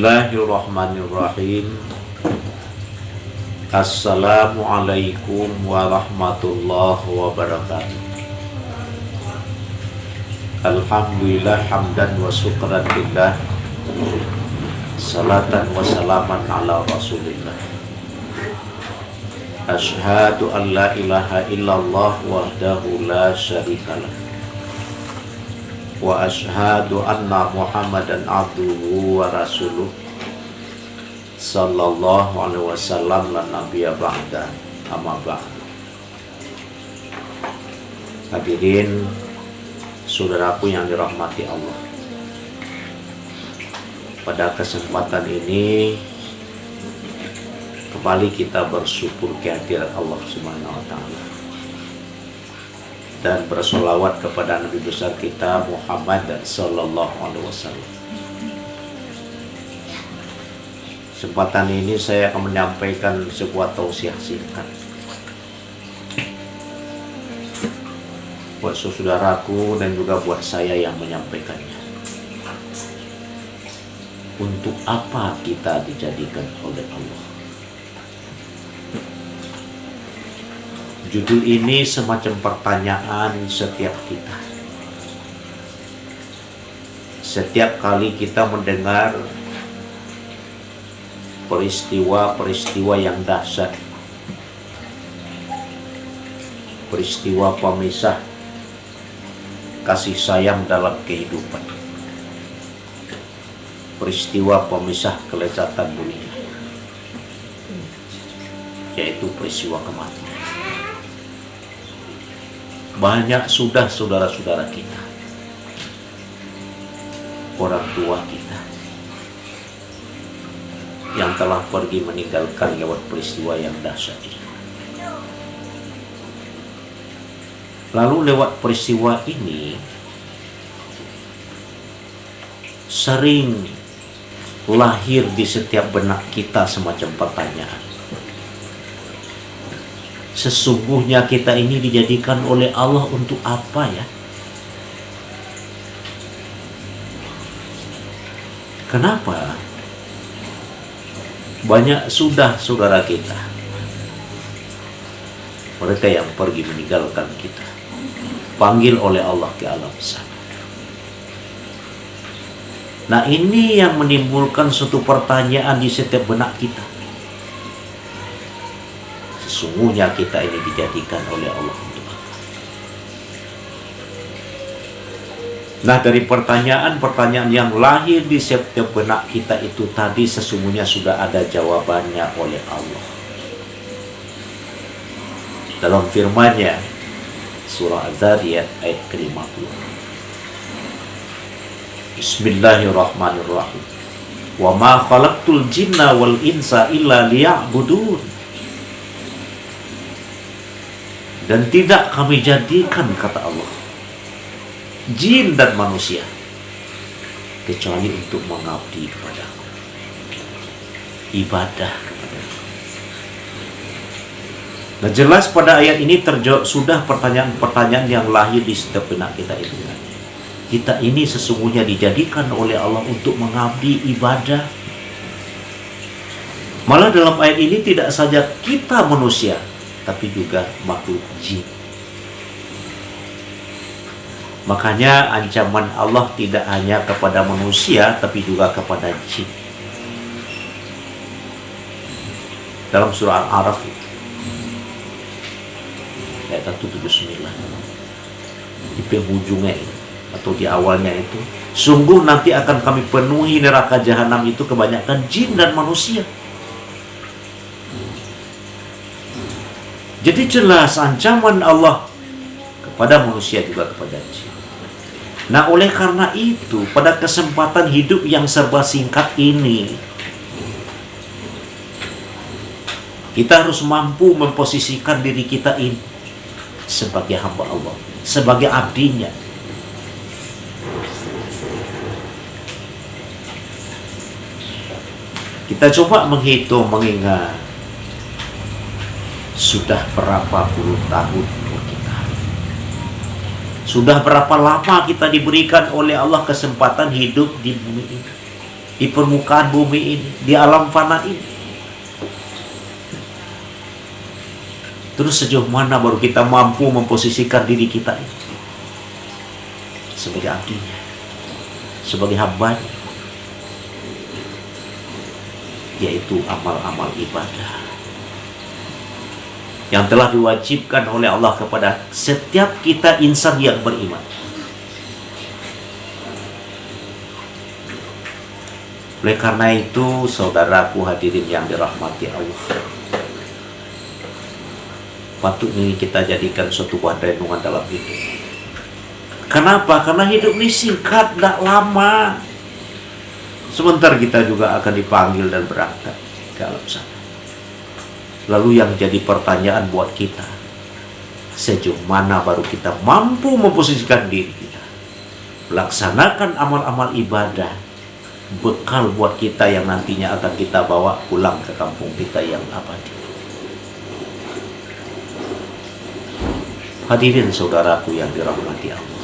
Bismillahirrahmanirrahim. Assalamualaikum warahmatullahi wabarakatuh. Alhamdulillah hamdan wa syukran lillah. Salatan wa salaman ala rasulillah. Asyhadu an la ilaha illallah wahdahu la syarikalah. Wa asyhadu anna Muhammadan abduhu wa rasuluh sallallahu alaihi wasallam lan nabiyya ba'da amma ba'd. Hadirin saudaraku yang dirahmati Allah, pada kesempatan ini kembali kita bersyukur kehadiran Allah Subhanahu wa taala dan bersolawat kepada Nabi besar kita Muhammad sallallahu alaihi wasallam. Kesempatan ini saya akan menyampaikan sebuah tausiah singkat buat saudaraku dan juga buat saya yang menyampaikannya. Untuk apa kita dijadikan oleh Allah? Judul ini semacam pertanyaan setiap kita. Setiap kali kita mendengar peristiwa-peristiwa yang dahsyat, peristiwa pemisah kasih sayang dalam kehidupan, peristiwa pemisah kelezatan dunia, yaitu peristiwa kematian. Banyak sudah saudara-saudara kita, orang tua kita, yang telah pergi meninggalkan lewat peristiwa yang dahsyat ini. Lalu lewat peristiwa ini sering lahir di setiap benak kita semacam pertanyaan. Sesungguhnya kita ini dijadikan oleh Allah untuk apa ya? Kenapa? Banyak sudah saudara kita, mereka yang pergi meninggalkan kita, panggil oleh Allah ke alam sana. Nah, ini yang menimbulkan suatu pertanyaan di setiap benak kita. Sesungguhnya kita ini dijadikan oleh Allah untuk apa? Nah, dari pertanyaan-pertanyaan yang lahir di setiap benak kita itu tadi sesungguhnya sudah ada jawabannya oleh Allah. Dalam firman-Nya, surah Az-Zariyat ayat ke-50. Bismillahirrahmanirrahim. Wa ma khalaqtul jinna wal insa illa liya'budun. Dan tidak kami jadikan, kata Allah, jin dan manusia kecuali untuk mengabdi kepada-Ku, ibadah kepada-Ku. Nah, jelas pada ayat ini terjawab sudah pertanyaan-pertanyaan yang lahir di setiap benak kita itu. Kita ini sesungguhnya dijadikan oleh Allah untuk mengabdi ibadah. Malah dalam ayat ini tidak saja kita manusia, tapi juga makhluk jin. Makanya ancaman Allah tidak hanya kepada manusia, tapi juga kepada jin. Dalam surah Al-A'raf ayat 179, di penghujungnya itu, atau di awalnya itu, sungguh nanti akan kami penuhi neraka jahanam itu kebanyakan jin dan manusia. Jadi jelas ancaman Allah kepada manusia juga kepada jin. Nah, oleh karena itu pada kesempatan hidup yang serba singkat ini, kita harus mampu memposisikan diri kita ini sebagai hamba Allah, sebagai abdinya. Kita coba mengingat sudah berapa puluh tahun kita, sudah berapa lama kita diberikan oleh Allah kesempatan hidup di bumi ini. di permukaan bumi ini, di alam fana ini. Terus sejauh mana baru kita mampu memposisikan diri kita ini sebagai abdinya, sebagai hambanya, yaitu amal-amal ibadah yang telah diwajibkan oleh Allah kepada setiap kita insan yang beriman. Oleh karena itu, saudaraku hadirin yang dirahmati Allah, patut ini kita jadikan suatu buah renungan dalam hidup. Kenapa? Karena hidup ini singkat, tidak lama. Sebentar kita juga akan dipanggil dan berangkat ke alam sana. Lalu yang jadi pertanyaan buat kita, sejauh mana baru kita mampu memposisikan diri kita melaksanakan amal-amal ibadah, bekal buat kita yang nantinya akan kita bawa pulang ke kampung kita yang abadi. Hadirin saudaraku yang dirahmati Allah,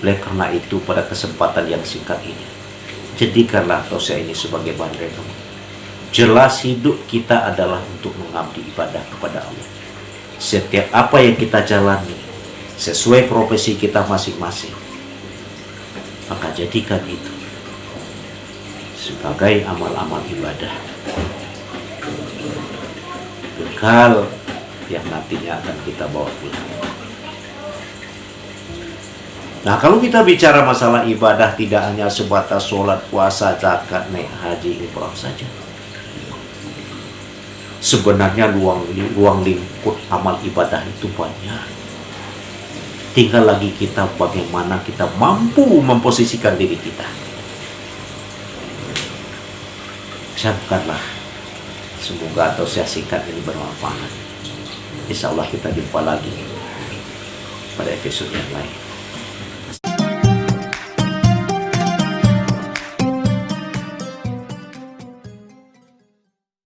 oleh karena itu pada kesempatan yang singkat ini, jadikanlah dosa ini sebagai bahan renung. Jelas hidup kita adalah untuk mengabdi ibadah kepada Allah. Setiap apa yang kita jalani sesuai profesi kita masing-masing, maka jadikan itu sebagai amal-amal ibadah, bekal yang nantinya akan kita bawa pulang. Nah, kalau kita bicara masalah ibadah, tidak hanya sebatas sholat, puasa, zakat, naik haji, umrah saja. Sebenarnya ruang lingkup amal ibadah itu banyak. Tinggal lagi kita bagaimana kita mampu memposisikan diri kita. Camkanlah, semoga tausiah singkat ini bermanfaat. Insya Allah kita jumpa lagi pada episode yang lain.